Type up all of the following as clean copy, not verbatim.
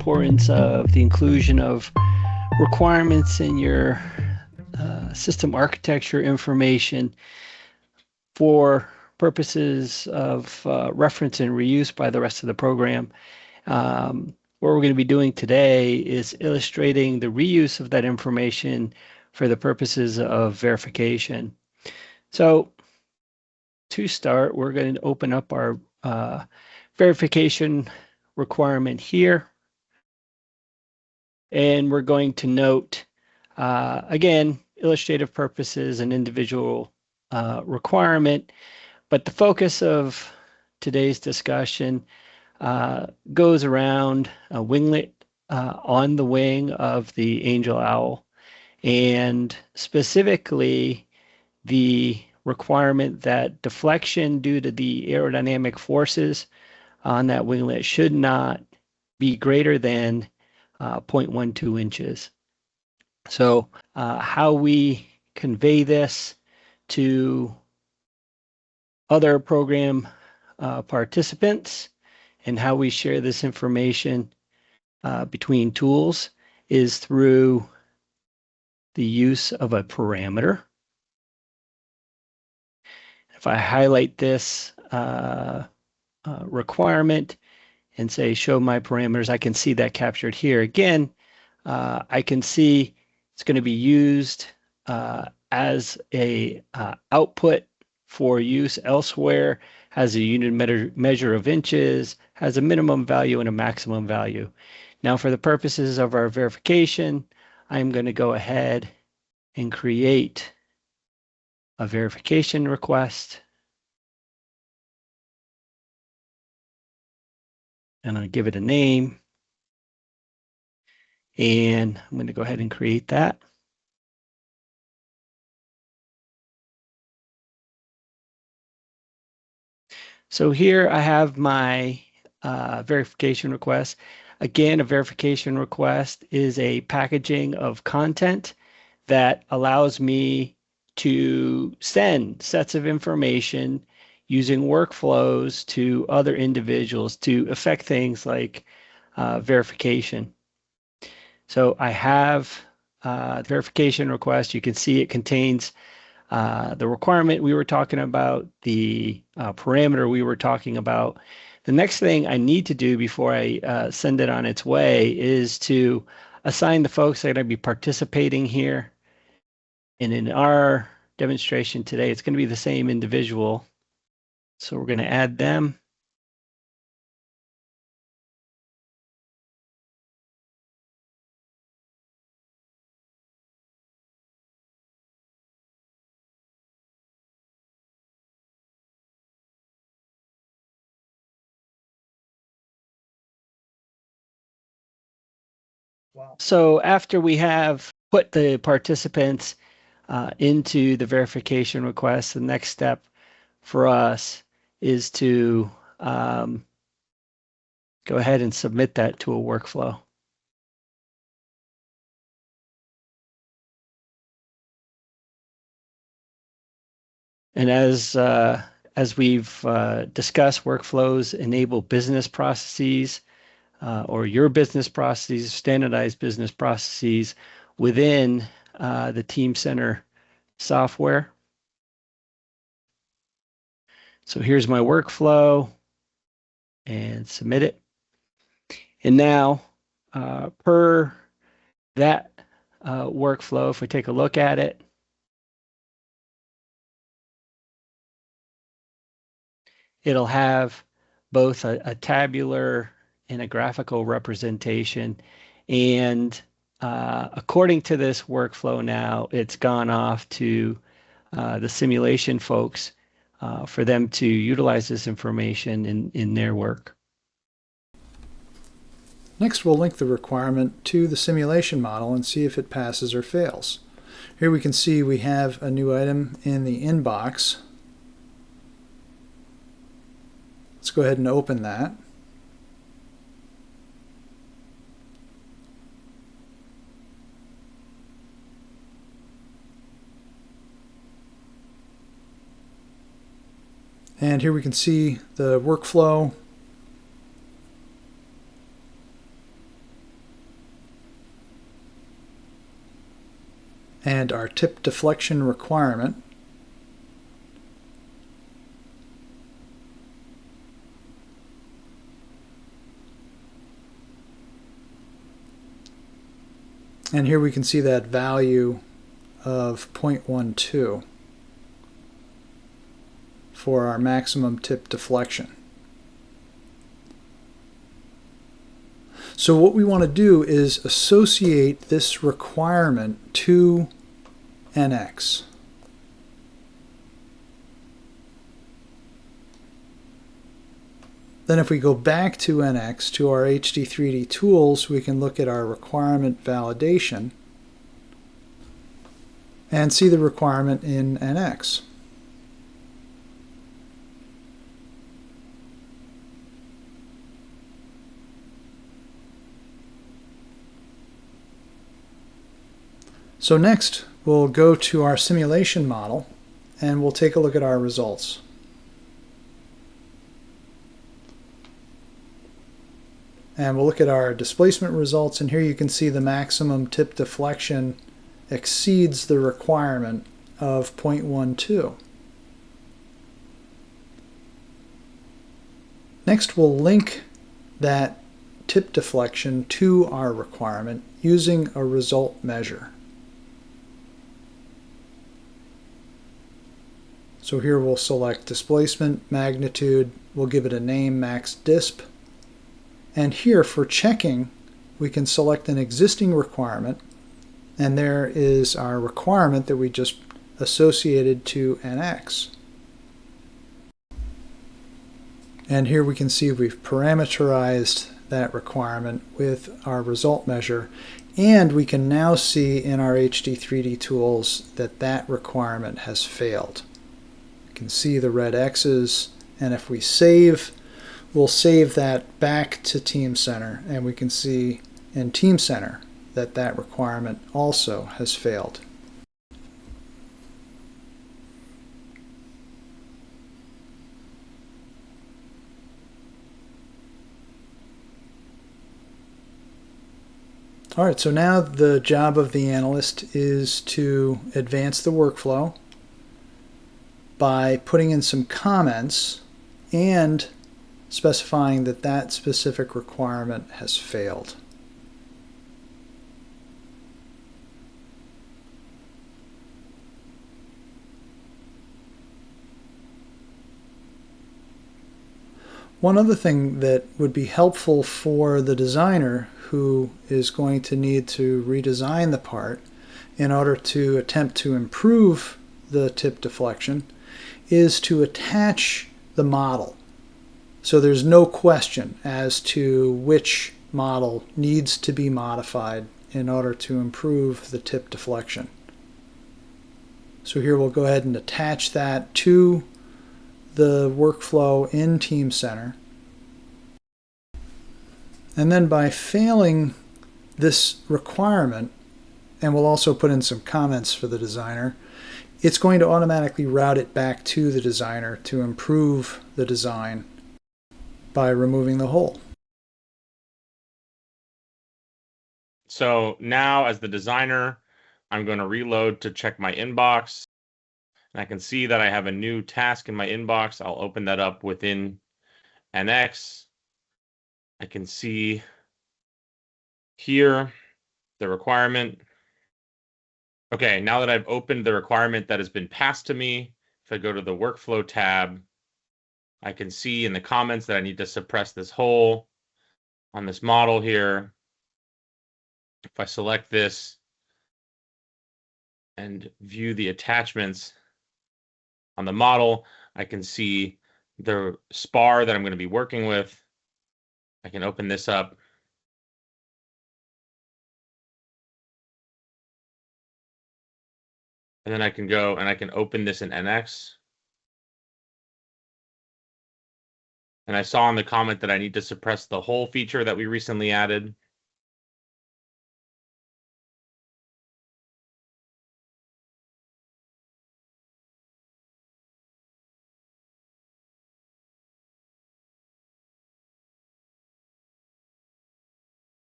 importance of the inclusion of requirements in your system architecture information for purposes of reference and reuse by the rest of the program. What we're going to be doing today is illustrating the reuse of that information for the purposes of verification. So to start, we're going to open up our verification requirement here. And we're going to note, again, illustrative purposes and individual requirement, but the focus of today's discussion goes around a winglet on the wing of the Angel Owl, and specifically the requirement that deflection due to the aerodynamic forces on that winglet should not be greater than 0.12 inches. So how we convey this to other program participants and how we share this information between tools is through the use of a parameter. If I highlight this requirement and say show my parameters, I can see that captured here. Again, I can see it's going to be used as a output for use elsewhere, has a unit measure of inches, has a minimum value and a maximum value. Now for the purposes of our verification, I'm going to go ahead and create a verification request. And I'll give it a name. And I'm going to go ahead and create that. So here I have my verification request. Again, a verification request is a packaging of content that allows me to send sets of information using workflows to other individuals to affect things like verification. So I have the verification request. You can see it contains the requirement we were talking about, the parameter we were talking about. The next thing I need to do before I send it on its way is to assign the folks that are going to be participating here. And in our demonstration today, it's going to be the same individual. So we're going to add them. Wow. So after we have put the participants into the verification request, the next step for us is to go ahead and submit that to a workflow. And as we've discussed, workflows enable business processes or your business processes, standardized business processes within the Teamcenter software. So here's my workflow and submit it. And now per that workflow, if we take a look at it, it'll have both a tabular and a graphical representation. And according to this workflow now, it's gone off to the simulation folks for them to utilize this information in their work. Next, we'll link the requirement to the simulation model and see if it passes or fails. Here we can see we have a new item in the inbox. Let's go ahead and open that. And here we can see the workflow. and our tip deflection requirement. And here we can see that value of 0.12 for our maximum tip deflection. So what we want to do is associate this requirement to NX. Then if we go back to NX, to our HD3D tools, we can look at our requirement validation and see the requirement in NX. So next, we'll go to our simulation model and we'll take a look at our results. And we'll look at our displacement results, and here you can see the maximum tip deflection exceeds the requirement of 0.12. Next, we'll link that tip deflection to our requirement using a result measure. So here we'll select displacement, magnitude, we'll give it a name, max disp. And here for checking, we can select an existing requirement, and there is our requirement that we just associated to NX. And here we can see we've parameterized that requirement with our result measure, and we can now see in our HD3D tools that that requirement has failed. You can see the red X's, and if we save, we'll save that back to Teamcenter, and we can see in Teamcenter that that requirement also has failed. All right, so now the job of the analyst is to advance the workflow by putting in some comments and specifying that that specific requirement has failed. One other thing that would be helpful for the designer who is going to need to redesign the part in order to attempt to improve the tip deflection is to attach the model. So there's no question as to which model needs to be modified in order to improve the tip deflection. So here we'll go ahead and attach that to the workflow in Teamcenter. And then by failing this requirement, and we'll also put in some comments for the designer, it's going to automatically route it back to the designer to improve the design by removing the hole. So now as the designer, I'm going to reload to check my inbox. And I can see that I have a new task in my inbox. I'll open that up within NX. I can see here the requirement. Okay, now that I've opened the requirement that has been passed to me, if I go to the workflow tab, I can see in the comments that I need to suppress this hole on this model here. If I select this and view the attachments on the model, I can see the spar that I'm going to be working with. I can open this up. And then I can go and I can open this in NX. And I saw in the comment that I need to suppress the hole feature that we recently added.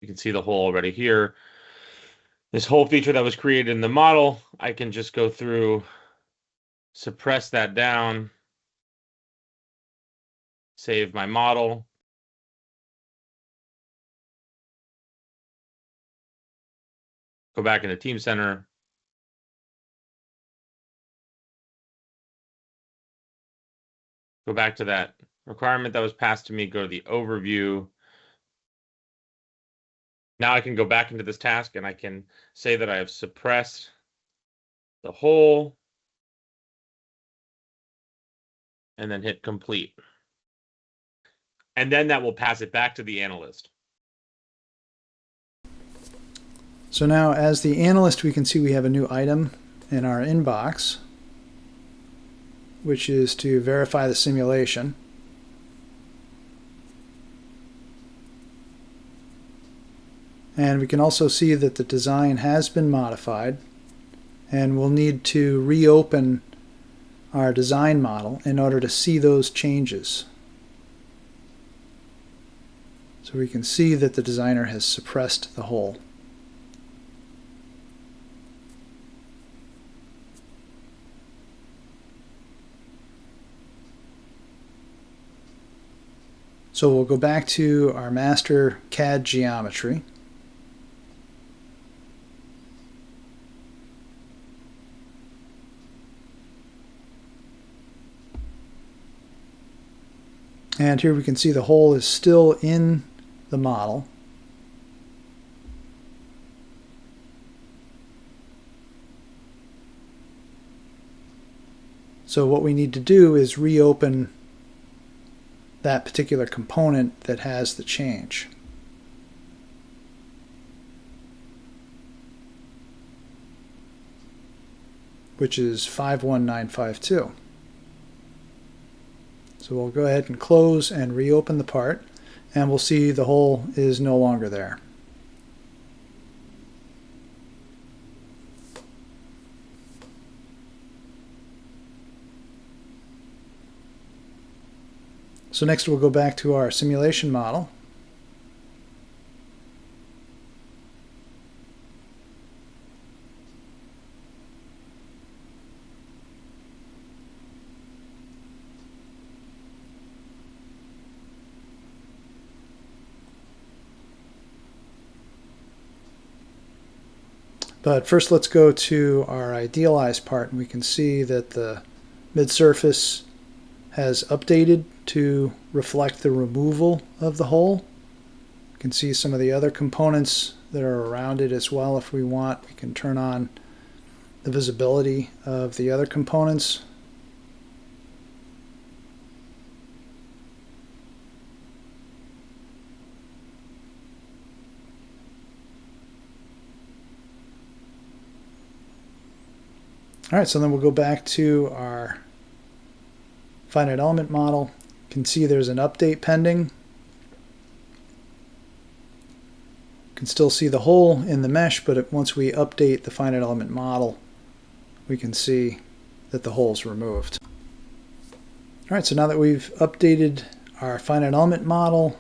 You can see the hole already here. This whole feature that was created in the model, I can just go through, suppress that down, save my model. Go back into Teamcenter. Go back to that requirement that was passed to me, go to the overview. Now I can go back into this task and I can say that I have suppressed the whole and then hit complete. And then that will pass it back to the analyst. So now as the analyst, we can see we have a new item in our inbox, which is to verify the simulation. And we can also see that the design has been modified, and we'll need to reopen our design model in order to see those changes. So we can see that the designer has suppressed the whole. So we'll go back to our master CAD geometry. And here we can see the hole is still in the model. So what we need to do is reopen that particular component that has the change. Which is 51952. So we'll go ahead and close and reopen the part, and we'll see the hole is no longer there. So next we'll go back to our simulation model. But first let's go to our idealized part, and we can see that the mid-surface has updated to reflect the removal of the hole. You can see some of the other components that are around it as well. If we want, we can turn on the visibility of the other components. All right, so then we'll go back to our finite element model. You can see there's an update pending. You can still see the hole in the mesh, but once we update the finite element model, we can see that the hole is removed. All right, so now that we've updated our finite element model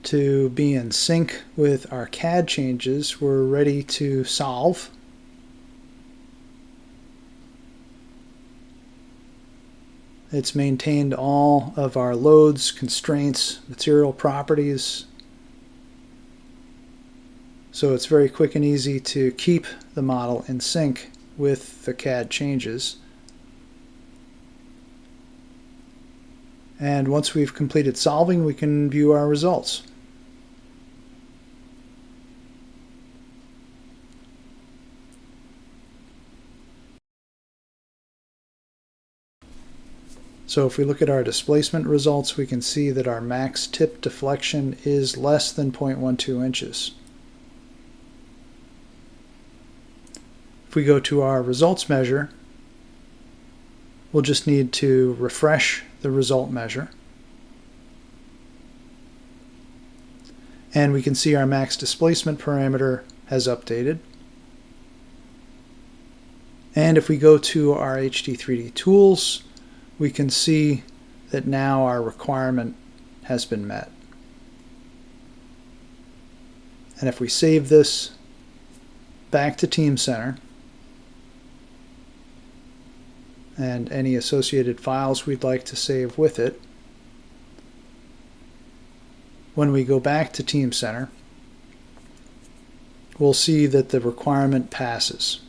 to be in sync with our CAD changes, we're ready to solve. It's maintained all of our loads, constraints, material properties. So it's very quick and easy to keep the model in sync with the CAD changes. And once we've completed solving, we can view our results. So if we look at our displacement results, we can see that our max tip deflection is less than 0.12 inches. If we go to our results measure, we'll just need to refresh the result measure. And we can see our max displacement parameter has updated. And if we go to our HD3D tools, we can see that now our requirement has been met. And if we save this back to Teamcenter and any associated files we'd like to save with it. When we go back to Teamcenter, we'll see that the requirement passes.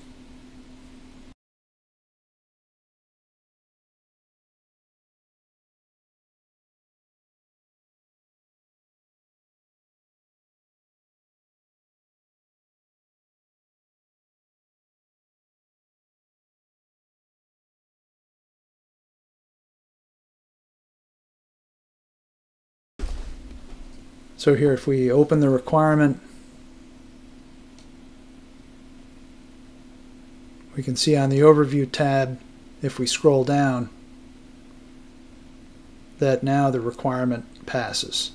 So here, if we open the requirement, we can see on the Overview tab, if we scroll down, that now the requirement passes.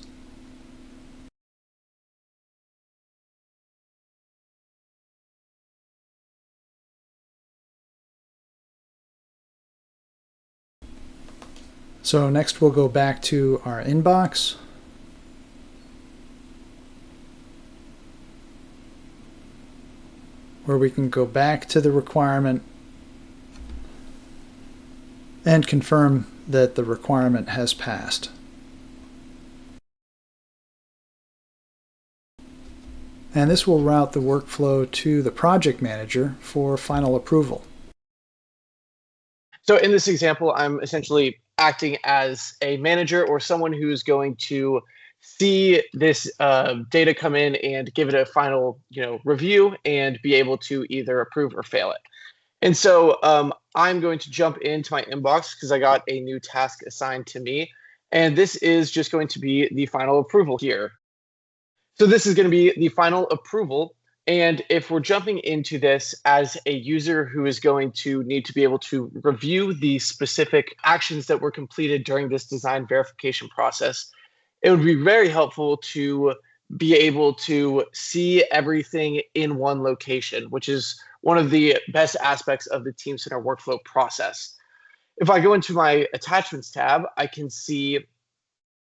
So next we'll go back to our inbox. Where we can go back to the requirement and confirm that the requirement has passed. And this will route the workflow to the project manager for final approval. So in this example, I'm essentially acting as a manager or someone who's going to see this data come in and give it a final review and be able to either approve or fail it. And so I'm going to jump into my inbox because I got a new task assigned to me. And this is just going to be the final approval here. So this is going to be the final approval. And if we're jumping into this as a user who is going to need to be able to review the specific actions that were completed during this design verification process, it would be very helpful to be able to see everything in one location, which is one of the best aspects of the Teamcenter workflow process. If I go into my attachments tab, I can see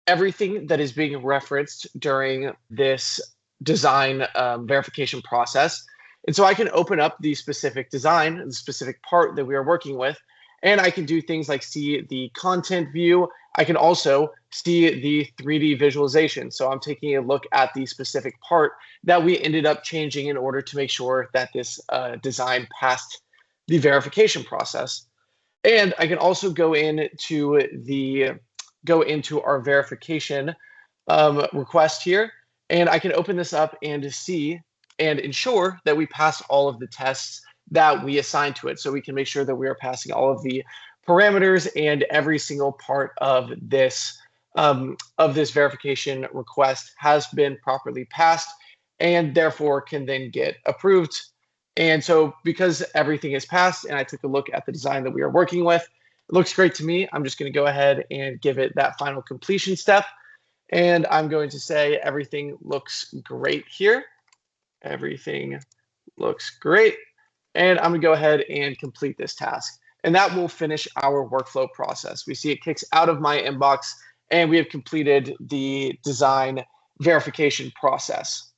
everything that is being referenced during this design verification process. And so I can open up the specific design, the specific part that we are working with, and I can do things like see the content view. I can also see the 3D visualization. So I'm taking a look at the specific part that we ended up changing in order to make sure that this design passed the verification process. And I can also go into our verification request here, and I can open this up and see and ensure that we pass all of the tests that we assign to it. So we can make sure that we are passing all of the parameters and every single part of this verification request has been properly passed and therefore can then get approved. And so because everything is passed and I took a look at the design that we are working with, it looks great to me. I'm just going to go ahead and give it that final completion step. And I'm going to say everything looks great here. Everything looks great. And I'm going to go ahead and complete this task. And that will finish our workflow process. We see it kicks out of my inbox, and we have completed the design verification process.